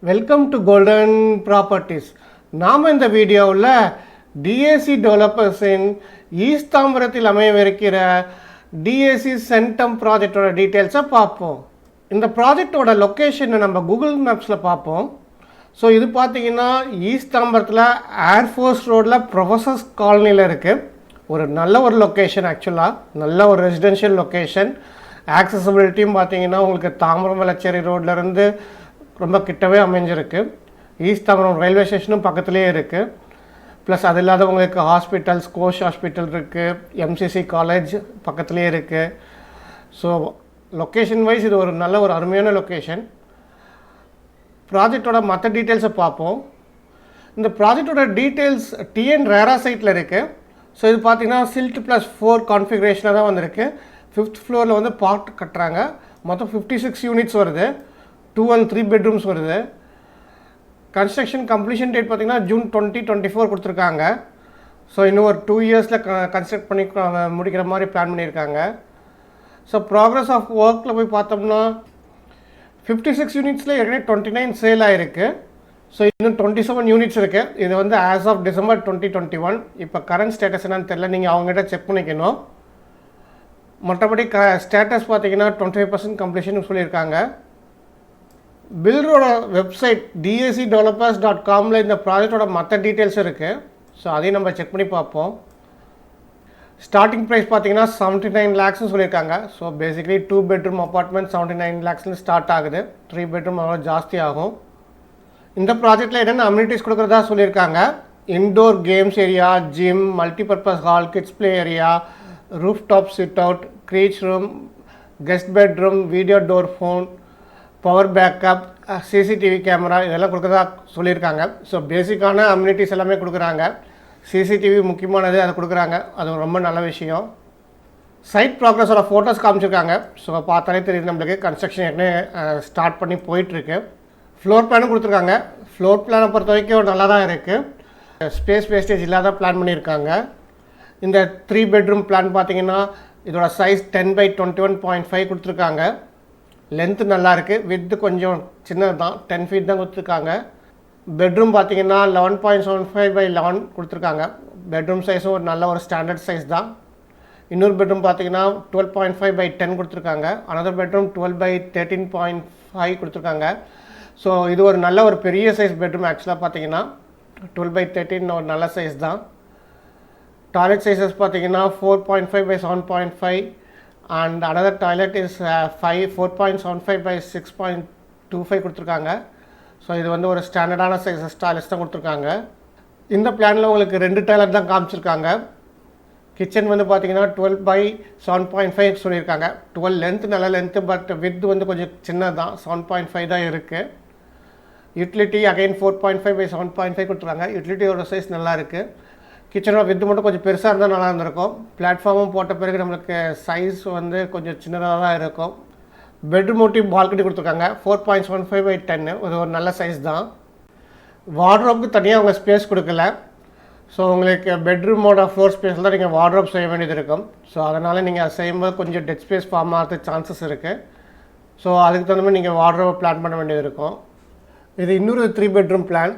Welcome to golden properties. நாம் இந்த வீடியோவில் டிஏசி டெவலப்பர்ஸின் ஈஸ்ட் தாம்பரத்தில் அமையவிருக்கிற டிஏசி சென்டம் ப்ராஜெக்டோட டீட்டெயில்ஸை பார்ப்போம். இந்த ப்ராஜெக்டோட லொக்கேஷனை நம்ம கூகுள் மேப்ஸில் பார்ப்போம். ஸோ இது பார்த்திங்கன்னா ஈஸ்ட் தாம்பரத்தில் ஏர்ஃபோர்ஸ் ரோடில் ப்ரொஃபஸர்ஸ் காலனியில் இருக்குது. ஒரு நல்ல ஒரு லொக்கேஷன், ஆக்சுவலாக நல்ல ஒரு ரெசிடென்ஷியல் லொக்கேஷன். ஆக்சசபிலிட்டியும் பார்த்திங்கன்னா உங்களுக்கு தாம்பரம் வெலச்சேரி ரோட்லேருந்து ரொம்ப கிட்டவே அமைஞ்சிருக்கு. ஈஸ்ட் தாம்பரம் ரயில்வே ஸ்டேஷனும் பக்கத்துலேயே இருக்குது. ப்ளஸ் அது இல்லாத உங்களுக்கு ஹாஸ்பிட்டல்ஸ், கோஷ் ஹாஸ்பிட்டல் இருக்குது, MCC காலேஜ் பக்கத்துலேயே இருக்குது. ஸோ லொக்கேஷன் வைஸ் இது ஒரு நல்ல ஒரு அருமையான லொக்கேஷன். ப்ராஜெக்டோட மற்ற டீட்டெயில்ஸை பார்ப்போம். இந்த ப்ராஜெக்டோட டீட்டெயில்ஸ் டிஎன் ரேரா சைட்டில் இருக்குது. ஸோ இது பார்த்திங்கன்னா சில்ட் +4 கான்ஃபிகரேஷனாக தான் வந்திருக்கு. 5th ஃப்ளோரில் வந்து பார்ட் கட்டுறாங்க. மொத்தம் 56 யூனிட்ஸ் வருது. 2 and 3 பெட்ரூம்ஸ் வருது. கன்ஸ்ட்ரக்ஷன் கம்ப்ளீஷன் டேட் பார்த்திங்கன்னா June 2024 கொடுத்துருக்காங்க. ஸோ இன்னும் ஒரு 2 இயர்ஸில் கன்ஸ்ட்ரக்ட் பண்ணி முடிக்கிற மாதிரி பிளான் பண்ணியிருக்காங்க. ஸோ ப்ராக்ரஸ் ஆஃப் ஒர்க்கில் போய் பார்த்தோம்னா 56 யூனிட்ஸில் ஏற்கனவே 29 சேல் ஆகிருக்கு. ஸோ இன்னும் 27 யூனிட்ஸ் இருக்குது. இது வந்து ஆஸ் ஆஃப் December 2021. இப்போ கரண்ட் ஸ்டேட்டஸ் என்னன்னு தெரியல, நீங்கள் அவங்ககிட்ட செக் பண்ணிக்கணும். மற்றபடி ஸ்டேட்டஸ் பார்த்தீங்கன்னா 25% கம்ப்ளீஷன் சொல்லியிருக்காங்க. பில்டரோட வெப்சைட் dacdevelopers.comல இந்த ப்ராஜெக்டோட மற்ற டீட்டெயில்ஸ் இருக்குது. ஸோ அதையும் நம்ம செக் பண்ணி பார்ப்போம். ஸ்டார்டிங் ப்ரைஸ் பார்த்தீங்கன்னா 79 lakhsனு சொல்லியிருக்காங்க. ஸோ பேசிக்கலி 2 bedroom அப்பார்ட்மெண்ட் 79 lakhsனு ஸ்டார்ட் ஆகுது. 3 bedroom அவ்வளோ ஜாஸ்தி ஆகும். இந்த ப்ராஜெக்டில் என்னென்ன அம்யூனிட்டிஸ் கொடுக்குறதா சொல்லியிருக்காங்க. Indoor games area, gym, multipurpose hall, kids play area, roof top sit out, creche room, guest bedroom, video door phone, power backup, CCTV camera இதெல்லாம் கொடுக்குறதா சொல்லியிருக்காங்க. ஸோ பேசிக்கான அம்யூனிட்டிஸ் எல்லாமே கொடுக்குறாங்க. சிசிடிவி முக்கியமானது, அதை கொடுக்குறாங்க. அது ரொம்ப நல்ல விஷயம். சைட் ப்ராக்ரஸோட ஃபோட்டோஸ் காமிச்சிருக்காங்க. ஸோ பார்த்தாலே தெரியுது நம்மளுக்கு கன்ஸ்ட்ரக்ஷன் ஏற்கனவே ஸ்டார்ட் பண்ணி போயிட்டுருக்கு. ஃப்ளோர் பிளானும் கொடுத்துருக்காங்க. ஃப்ளோர் பிளானை பொறுத்த வரைக்கும் நல்லா தான் இருக்குது. ஸ்பேஸ் வேஸ்டேஜ் இல்லாத பிளான் பண்ணியிருக்காங்க. இந்த 3 bedroom பிளான் பார்த்தீங்கன்னா இதோட சைஸ் 10/21.5 கொடுத்துருக்காங்க. லென்த்து நல்லாயிருக்கு. வித்து கொஞ்சம் சின்னது தான், 10 feet தான் கொடுத்துருக்காங்க. பெட்ரூம் பார்த்தீங்கன்னா 11.75/11 கொடுத்துருக்காங்க. பெட்ரூம் சைஸும் ஒரு நல்ல ஒரு ஸ்டாண்டர்ட் சைஸ் தான். இன்னொரு பெட்ரூம் பார்த்தீங்கன்னா 12.5/10 கொடுத்துருக்காங்க. அனதர் பெட்ரூம் 12/13.5 கொடுத்துருக்காங்க. ஸோ இது ஒரு நல்ல ஒரு பெரிய சைஸ் பெட்ரூம். ஆக்சுவலாக பார்த்தீங்கன்னா 12/13 ஒரு நல்ல சைஸ் தான். டாய்லெட் சைஸஸ் பார்த்தீங்கன்னா 4.5/7.5 அண்ட் அனதர் டாய்லெட் இஸ் 4.75/6.25 கொடுத்துருக்காங்க. ஸோ இது வந்து ஒரு ஸ்டாண்டர்டான சைஸஸ் டாய்லெட்ஸ் தான் கொடுத்துருக்காங்க. இந்த பிளானில் உங்களுக்கு 2 டாய்லெட் தான் காமிச்சிருக்காங்க. கிச்சன் வந்து பார்த்தீங்கன்னா 12/7.5 சொல்லியிருக்காங்க. 12 லென்த்து நல்ல லென்த்து, பட் வித் வந்து கொஞ்சம் சின்னது தான், 7.5 தான் இருக்குது. யூட்டிலிட்டி அகைன் 4.5/7.5 கொடுத்துருக்காங்க. யூட்டிலிட்டியோட சைஸ் நல்லா இருக்குது. கிச்சனோட வித்து மட்டும் கொஞ்சம் பெருசாக இருந்தால் நல்லா இருந்திருக்கும். பிளாட்ஃபார்மும் போட்ட பிறகு நம்மளுக்கு சைஸ் வந்து கொஞ்சம் சின்னதாக தான் இருக்கும். பெட்ரூம் ஒட்டி பால்கனி கொடுத்துருக்காங்க. 4.75/10 ஒரு நல்ல சைஸ் தான். வார்ட்ரோப்புக்கு தனியாக அவங்க ஸ்பேஸ் கொடுக்கல. ஸோ உங்களுக்கு பெட்ரூமோட ஃப்ளோர் ஸ்பேஸில் தான் நீங்கள் வார்ட்ரோப் செய்ய வேண்டியது இருக்கும். ஸோ அதனால் நீங்கள் அதை செய்யும்போது கொஞ்சம் டெட் ஸ்பேஸ் ஃபார்ம் ஆகிறதுக்கு சான்சஸ் இருக்குது. ஸோ அதுக்கு தகுந்த மாதிரி நீங்கள் வார்ட்ரோப் பிளான் பண்ண வேண்டியது இருக்கும். இது இன்னொரு 3 bedroom பிளான்.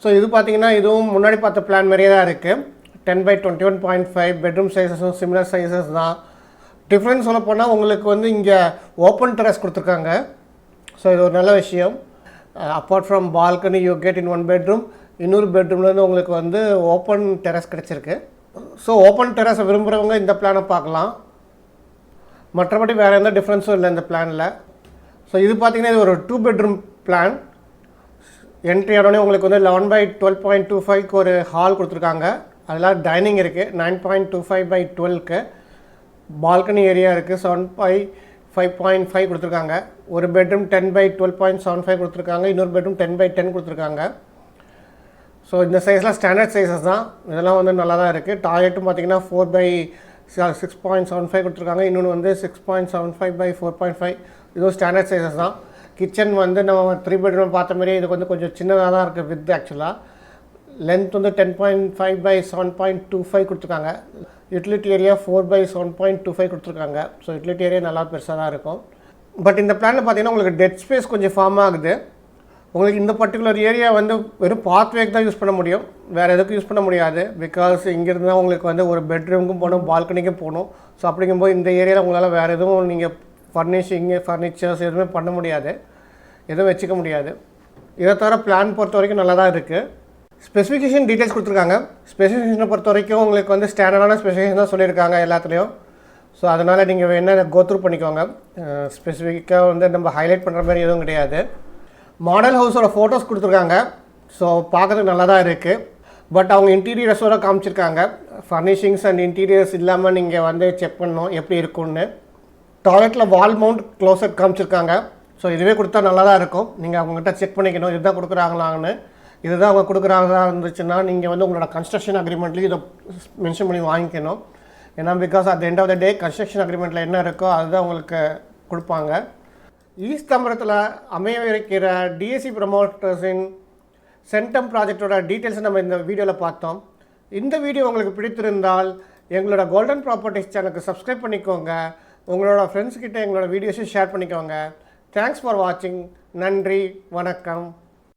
ஸோ இது பார்த்திங்கன்னா இதுவும் முன்னாடி பார்த்த பிளான் மாதிரியே தான் இருக்குது. 10/21.5 பெட்ரூம் சைஸஸும் சிமிலர் சைஸஸ் தான். டிஃப்ரென்ஸ் சொல்ல போனால் உங்களுக்கு வந்து இங்கே ஓப்பன் டெரஸ் கொடுத்துருக்காங்க. ஸோ இது ஒரு நல்ல விஷயம். Apart from balcony you get in 1 bedroom. இன்னொரு பெட்ரூம்லேருந்து உங்களுக்கு வந்து ஓப்பன் டெரஸ் கிடச்சிருக்கு. ஸோ ஓப்பன் டெரஸை விரும்புகிறவங்க இந்த பிளானை பார்க்கலாம். மற்றபடி வேறு எந்த டிஃப்ரென்ஸும் இல்லை இந்த பிளானில். ஸோ இது பார்த்திங்கன்னா இது ஒரு 2 bedroom பிளான். என்ட்ரி ஆனோடனே உங்களுக்கு வந்து 11/12.25 ஒரு ஹால் கொடுத்துருக்காங்க. அதெல்லாம் டைனிங் இருக்குது. 9.25/12 பால்கனி ஏரியா இருக்குது. 7/5.5 கொடுத்துருக்காங்க. ஒரு பெட்ரூம் 10/12.75 கொடுத்துருக்காங்க. இன்னொரு பெட்ரூம் 10/10 கொடுத்துருக்காங்க. ஸோ இந்த சைஸ்லாம் ஸ்டாண்டர்ட் சைஸஸ் தான். இதெல்லாம் வந்து நல்லா தான் இருக்குது. டாய்லெட்டும் பார்த்திங்கன்னா 4/6.75 கொடுத்துருக்காங்க. இன்னொன்று வந்து 6.75/4.5 இதுவும் ஸ்டாண்டர்ட் சைஸஸ் தான். கிச்சன் வந்து நம்ம 3 bedroom பார்த்த மாதிரியே இது வந்து கொஞ்சம் சின்னதாக தான் இருக்குது வித். ஆக்சுவலாக லென்த் வந்து 10.5/7.25 கொடுத்துருக்காங்க. யூட்டிலிட்டி ஏரியா 4/7.25 கொடுத்துருக்காங்க. ஸோ யூட்டிலிட்டி ஏரியா நல்லா பெருசாக தான் இருக்கும். பட் இந்த பிளானில் பார்த்தீங்கன்னா உங்களுக்கு டெட் ஸ்பேஸ் கொஞ்சம் ஃபார்ம் ஆகுது. உங்களுக்கு இந்த பர்டிகுலர் ஏரியா வந்து வெறும் பாத்வேக்கு தான் யூஸ் பண்ண முடியும், வேறு எதுக்கும் யூஸ் பண்ண முடியாது. பிகாஸ் இங்கேருந்து தான் உங்களுக்கு வந்து ஒரு பெட்ரூமுக்கும் போகணும், பால்கனிக்கும் போகணும். ஸோ அப்படிங்கும்போது இந்த ஏரியாவில் உங்களால் வேறு எதுவும் நீங்கள் ஃபர்னிச்சர்ஸ் எதுவுமே பண்ண முடியாது, எதுவும் வச்சுக்க முடியாது. இதை தவிர பிளான் பொறுத்த வரைக்கும் நல்லா தான் இருக்குது. ஸ்பெசிஃபிகேஷன் டீட்டெயில்ஸ் கொடுத்துருக்காங்க. ஸ்பெசிஃபிகேஷனை பொறுத்த வரைக்கும் உங்களுக்கு வந்து ஸ்டாண்டர்டான ஸ்பெசிஃபிகேஷன் தான் சொல்லியிருக்காங்க எல்லாத்துலேயும். ஸோ அதனால் நீங்கள் என்ன கோத்ரூ பண்ணிக்கோங்க. ஸ்பெசிஃபிக்காக வந்து நம்ம ஹைலைட் பண்ணுற மாதிரி எதுவும் கிடையாது. மாடல் ஹவுஸோட ஃபோட்டோஸ் கொடுத்துருக்காங்க. ஸோ பார்க்கறதுக்கு நல்லா தான் இருக்குது. பட் அவங்க இன்டீரியர்ஸோட காமிச்சிருக்காங்க. ஃபர்னிஷிங்ஸ் அண்ட் இன்டீரியர்ஸ் இல்லாமல் நீங்கள் வந்து செக் பண்ணணும் எப்படி இருக்குன்னு. டாய்லெட்டில் வால் மவுண்ட் க்ளோசட் காமிச்சிருக்காங்க. ஸோ இதுவே கொடுத்தா நல்லா தான் இருக்கும். நீங்கள் அவங்ககிட்ட செக் பண்ணிக்கணும் இதுதான் கொடுக்குறாங்களான்னு. இதுதான் அவங்க கொடுக்குறாங்களா இருந்துச்சுன்னா நீங்கள் வந்து உங்களோட கன்ஸ்ட்ரக்ஷன் அக்ரிமெண்ட்லேயும் இதை மென்ஷன் பண்ணி வாங்கிக்கணும். ஏன்னா because at end of the day construction அக்ரிமெண்ட்டில் என்ன இருக்கோ அதுதான் உங்களுக்கு கொடுப்பாங்க. ஈஸ்ட் தாம்பரத்தில் அமையவிருக்கிற டிஎஸ்சி ப்ரமோட்டர்ஸின் சென்டம் ப்ராஜெக்டோட டீட்டெயில்ஸை நம்ம இந்த வீடியோவில் பார்த்தோம். இந்த வீடியோ உங்களுக்கு பிடித்திருந்தால் எங்களோட கோல்டன் ப்ராப்பர்ட்டிஸ் சேனலுக்கு சப்ஸ்கிரைப் பண்ணிக்கோங்க. உங்களோட ஃப்ரெண்ட்ஸ்கிட்ட எங்களோட வீடியோஸை ஷேர் பண்ணிக்கோங்க. தேங்க்ஸ் ஃபார் வாட்சிங். நன்றி, வணக்கம்.